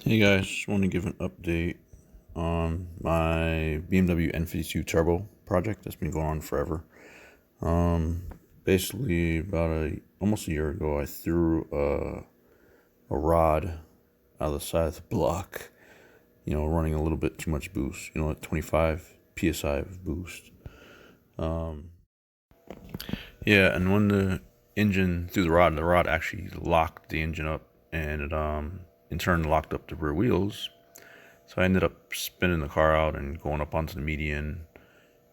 Hey guys, just want to give an update on my BMW N52 Turbo project that's been going on forever. Basically, almost a year ago, I threw a rod out of the side of the block, running a little bit too much boost, at 25 psi of boost. Yeah, and when the engine threw the rod actually locked the engine up, and it in turn locked up the rear wheels. So I ended up spinning the car out and going up onto the median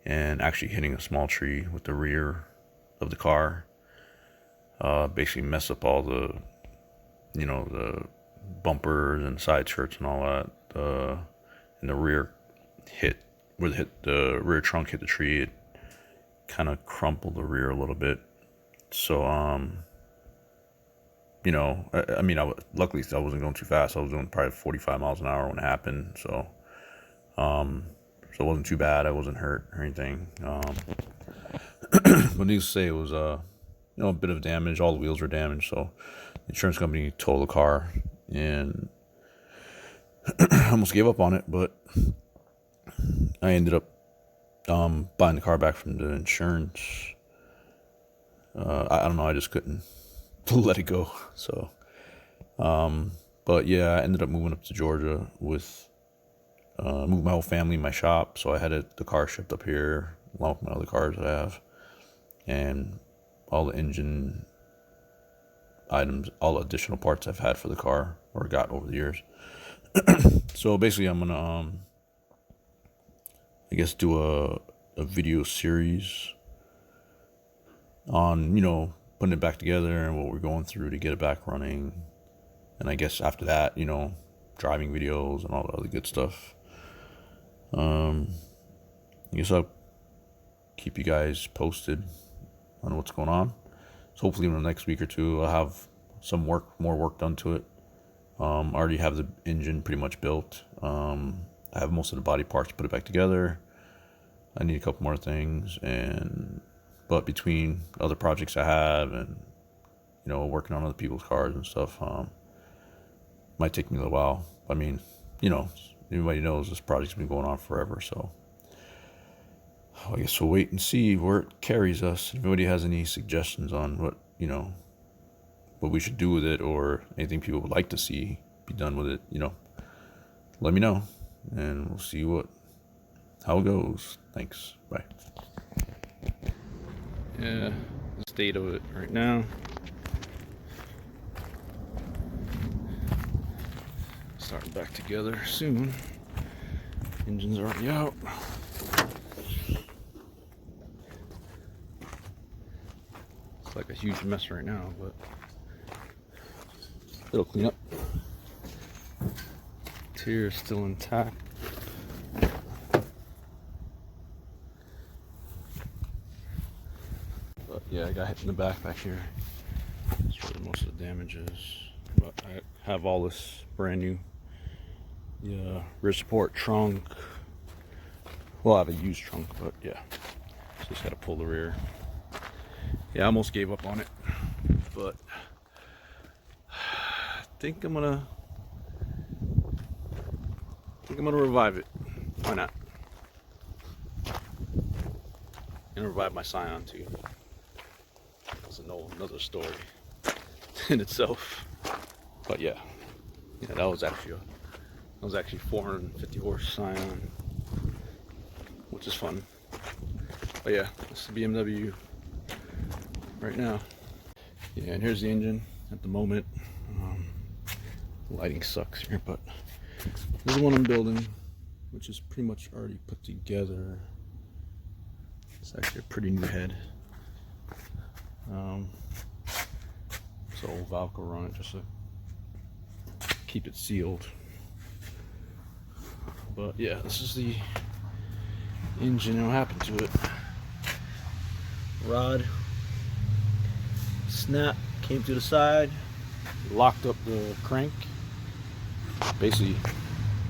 and actually hitting a small tree with the rear of the car. Basically mess up all the bumpers and side skirts and all that. And the rear the rear trunk hit the tree. It kind of crumpled the rear a little bit. So, luckily I wasn't going too fast. I was doing probably 45 miles an hour when it happened. So it wasn't too bad. I wasn't hurt or anything. But needless to say, it was a bit of damage. All the wheels were damaged. So the insurance company totaled the car, and I almost gave up on it. But I ended up buying the car back from the insurance. I don't know. I just couldn't let it go. So, but yeah, I ended up moving up to Georgia with moved my whole family in my shop. So I had the car shipped up here along with my other cars that I have, and all the engine items, all the additional parts I've had for the car or got over the years. So basically, I'm gonna I guess do a video series on putting it back together and what we're going through to get it back running, and I guess after that driving videos and all the other good stuff. I guess I'll keep you guys posted on what's going on. So hopefully in the next week or two I'll have some more work done to it. I already have the engine pretty much built. I have most of the body parts to put it back together. I need a couple more things, but between other projects I have and working on other people's cars and stuff, might take me a little while. I mean, everybody knows this project's been going on forever, so I guess we'll wait and see where it carries us. If anybody has any suggestions on what we should do with it, or anything people would like to see be done with it, let me know, and we'll see how it goes. Thanks. Bye. Yeah, the state of it right now. Starting back together soon. Engine's already out. It's like a huge mess right now, but it'll clean up. Tier is still intact. But yeah, I got hit in the back here. That's where most of the damage is. But I have all this brand new. The rear support trunk. Well, I have a used trunk, but yeah. Just gotta pull the rear. Yeah, I almost gave up on it, but I think I'm gonna revive it. Why not? And revive my Scion too. That's another story in itself. But yeah, that was actually 450 horse Scion, which is fun. But yeah, this is the BMW right now. Yeah, and here's the engine at the moment. Lighting sucks here, but this is the one I'm building, which is pretty much already put together. It's actually a pretty new head. So Velcro on it just to keep it sealed. But yeah, this is the engine and what happened to it. Rod snap came to the side, locked up the crank, basically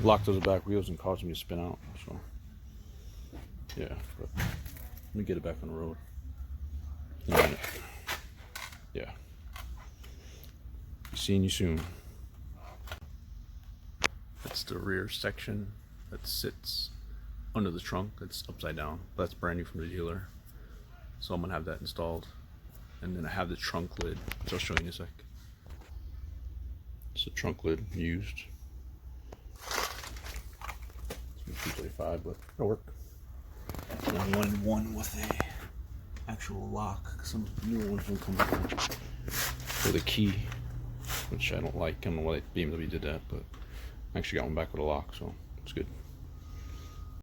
locked up the back wheels and caused me to spin out. So yeah, but let me get it back on the road. Yeah, seeing you soon. That's the rear section that sits under the trunk. It's upside down. That's brand new from the dealer. So I'm gonna have that installed. And then I have the trunk lid, which I'll show you in a sec. It's a trunk lid used. It's 235, but it'll work. And I wanted one with a actual lock. Some newer ones will come with a key, which I don't like. I don't know why BMW did that, but I actually got one back with a lock, so it's good.